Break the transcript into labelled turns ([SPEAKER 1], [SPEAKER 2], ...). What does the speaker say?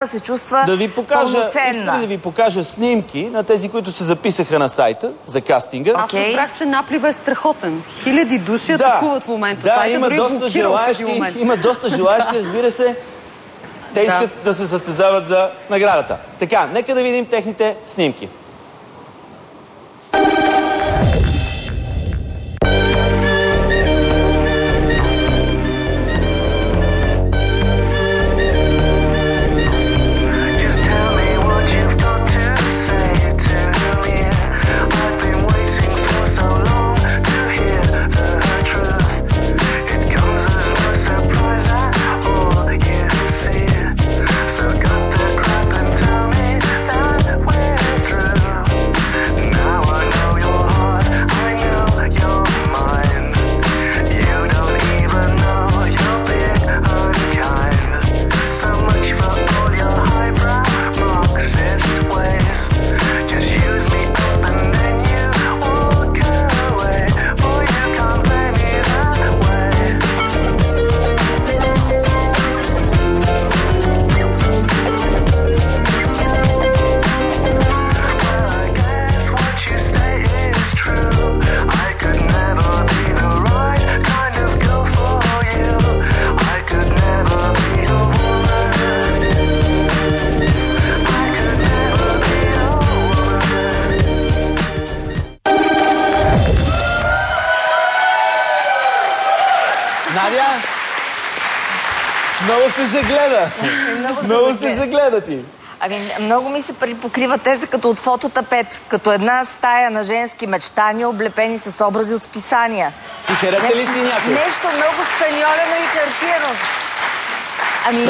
[SPEAKER 1] да се чувства
[SPEAKER 2] пълноценна. Искам да ви покажа снимки на тези, които се записаха на сайта за кастинга.
[SPEAKER 3] Аз разбрах, че наплива е страхотен. Хиляди души атакуват в момента сайта.
[SPEAKER 2] Има доста желаящи, разбира се. Те искат да се състезават за наградата. Така, нека да видим техните снимки. Надя, много се загледа. Много се загледа ти.
[SPEAKER 1] Ами, много ми се припокрива теза като от фототапет, като една стая на женски мечтания, облепени с образи от списания.
[SPEAKER 2] Ти хареса ли си някой?
[SPEAKER 1] Нещо много станьолено и хартиено. Ами...